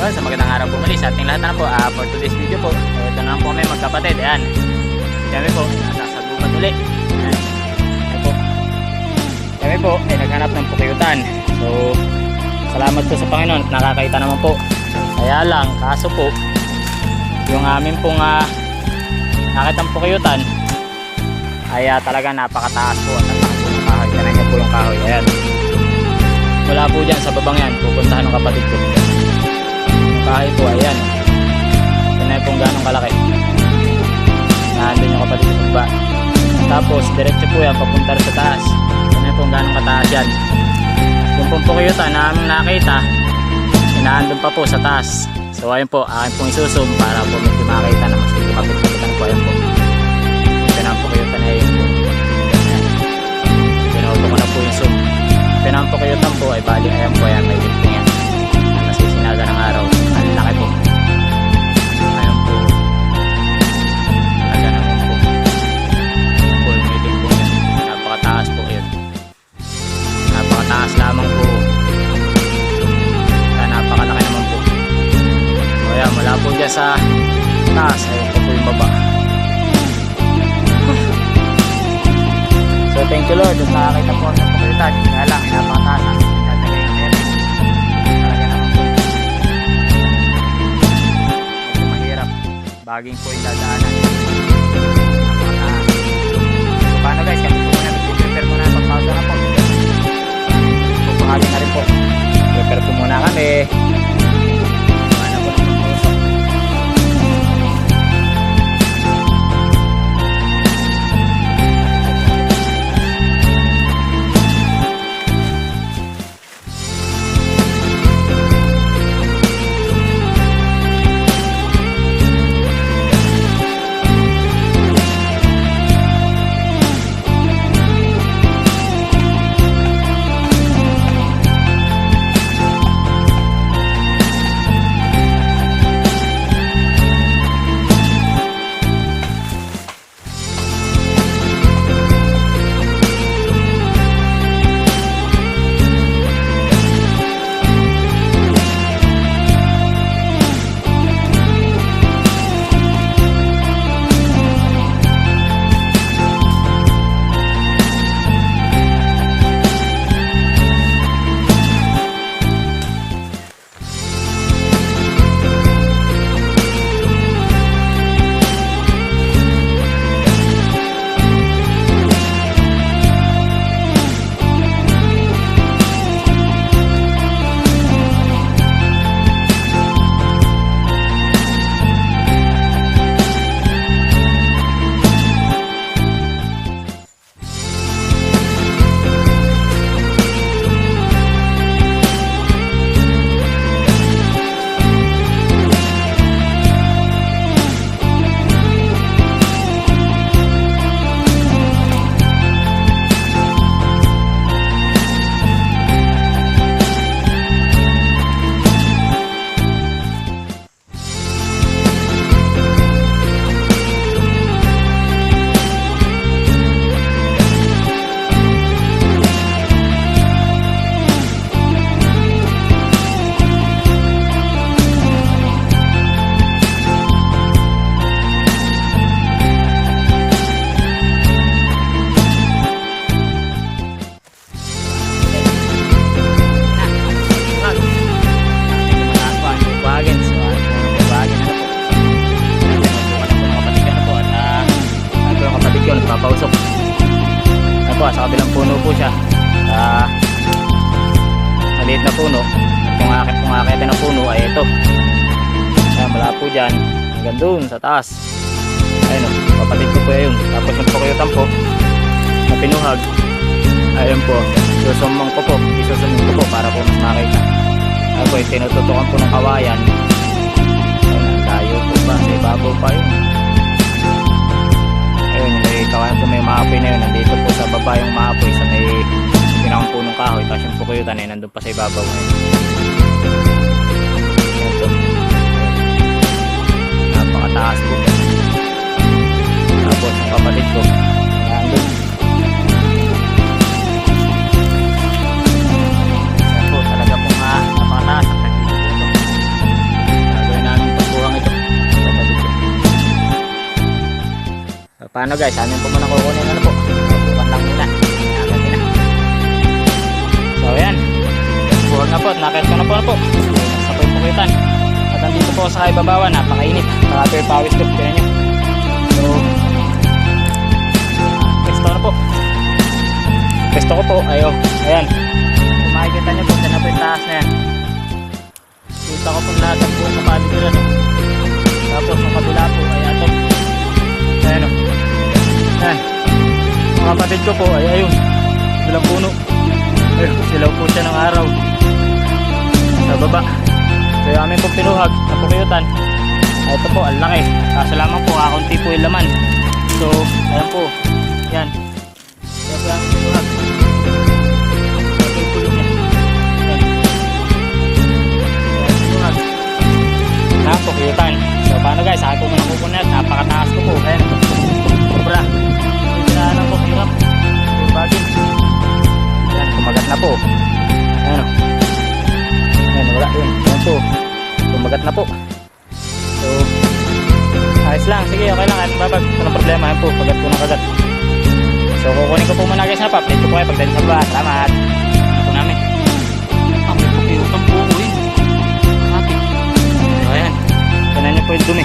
Yun, sa magandang araw po muli sa ating lahat na po. For today's video po, ito na po kami magkapatid. Ayan, kami po nasa gubat uli. Ayan po, kami po ay naghanap ng pukiyutan. So salamat po sa Panginoon at nakakaita naman po. Kaya lang, kaso po yung amin pong nakitang pukiyutan ay talaga napakataas po at napakataas po ng kahoy. Tinan niyo po yung kahoy. Ayan, wala po dyan sa babang yan, pupuntahan ng kapatid ko. Yung kahoy po, ayan, tinan po gano'ng kalaki. Nandun yung kapatid ko sa baba. Tapos diretso po yan papunta sa taas. Tinan po gano'ng kataas yan. Yung pong pukiyutan na aming nakita, inaandun pa po sa taas. So ayun po, akin pong isusum para po medyo makita na mas medyo mapit-kapitan po. Ayun po, pinapukiyutan na yun po. Pinuto ko na po yung zoom. Pinapukiyutan po ay bali, ayan po yan, may lifting yan. Nasisinaga ng araw, ang laki po. Ayun po, talaga naman po. Full meeting po yan. Napakataas po yun. Napakataas lamang po. Kaya napakalaki naman po. So ayan, mula po dyan sa taas, ayun po yung baba. So thank you Lord, at nakakita po ng pukiyutan. Kaya lang, napakataas ang tatagay ng meron. Talaga naman po. Medyo mahirap. Baging po yung dadaanan. Napakataas. So paano guys, kami po muna mag-prepare muna. Pagpausa na po. Pupahali na rin po. Prepare po muna kami. Paano po ng pagpausa. Papausok. Ayan po, sa kabilang puno po siya. Maliit na puno. At yung akitin na puno ay ito. Ayan, mula po dyan hanggang doon sa taas. Ayun o, kapatid ko po yun. Tapos yung pukiyutan po na pinuhag, ayun po, isusumong ko po para po mas makita. Ayun po, tinututukan po ng kawayan. Ayun, layo po pa, sa ibabaw pa yun. Ayun, may kawayan po, may maapoy na yun. Nandito po sa baba yung maapoy sa may pinakang punong kahoy. Tapos yung pukiyutan ay nandun pa sa ibabaw ngayon. Ayun po, napakataas po. Tapos yung kapatid ko nandun. Ayun po, talaga pong napakataas ang nagdito po. paano guys, amin po muna kukunin ano po. Subukan lang muna. Nakakit na. So ayan. Buhag na po at nakit ko na po ano po. Sa po yung pukitan. At andito po sa kaibabawan, napakainit. Nakapir pawis ko. Kaya nyo. So, pesto na po. Pesto ko po. Ayan. Kung makikita nyo po, dyan na po yung taas na yan. Kita ko po lahat ang buong kapaligiran. Tapos yung kabila po ay ato. Ayan o. Ayan. Mga kapatid ko po ay ayun. Bilang puno. Ayun, silaw po siya ng araw. Sa baba. So yung aming pong pinuhag na pukiyutan. Ito po, ang laki. Kaso lamang po, kakunti po yung laman. So, ayan po. Yan. Ayan po yung aming pinuhag. Ito yung pulong niya. Ayan. Ayan yung pinuhag. Na pukiyutan. So paano guys, akin po muna kukunin. Napakataas ko po. Ayan. Sobra. Ito na lang po, hirap. Bagin. Ayan, kumagat na po. Ayan o. Ayan, wala yun. Ayan po. Kumagat na po. So, ayos lang. Sige, okay lang. Ayan, babag. Walang problema. Ayan po, kagat po ng kagat. So, kukunin ko po muna guys na pa. Update ko po kayo pagdating sa baba. Salamat. Ano po namin. May pukiyutan po ko eh. Kapit. So, ayan. Kanan niyo po yung dumi.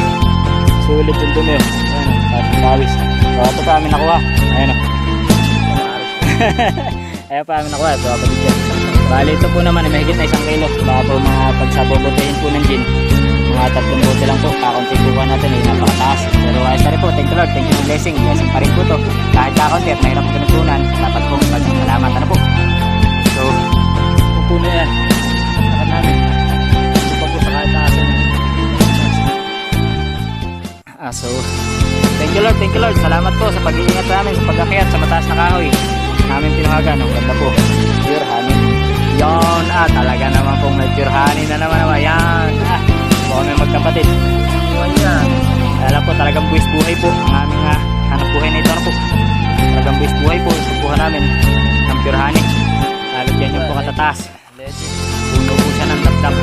Sulit yung dumi o. Ayan o. Tapos pawis. So, ito pa amin nakuha. Ayan o. Ayan pa amin nakuha. So, kapatid yan. Bali ito po naman ay mahigit na 1 kilo. Baka po mga pagsabobotehin po ng gin. Mga 3 bote lang po. Kakunti po pa natin eh. Napakataas. Pero ayos na rin po. Thank you Lord. Thank you for blessing. Blessing pa rin po to. Kahit kakunti at mahirap po pinagpunan. Dapat po magsalamatan na po. So, po na yan. Lakad namin. Ito pa po sa kahit taasan. So, thank you Lord. Thank you Lord. Salamat po sa pag-iingat namin. Sa pag-akyat sa mataas na kahoy. Namin tinawagan. Ang ganda po. Pure honey. Yon, talaga naman pong may pure honey na naman. Ayan, po kami magkapatid. Ayan. Alam po, talagang buwis buhay po. Ang aming hanap buhay na ito. Ano po? Talagang buwis buhay po. Isubuhan namin ng pure honey. Lalagyan nyo po katataas. Puno po siya ng dapdap.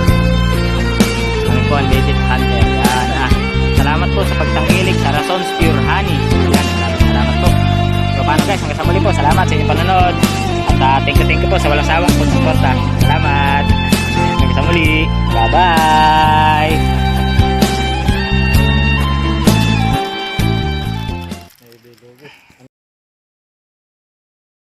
Kami po ang legit hunter. Ayan, salamat po sa pagtangkilik sa Razon's Pure Honey. Ayan, salamat po. So paano guys, hanggang sa muli po. Salamat sa inyong panonood. At thank you po sa walang sawang pagsuporta. Salamat. Hanggang sa muli. Bye-bye.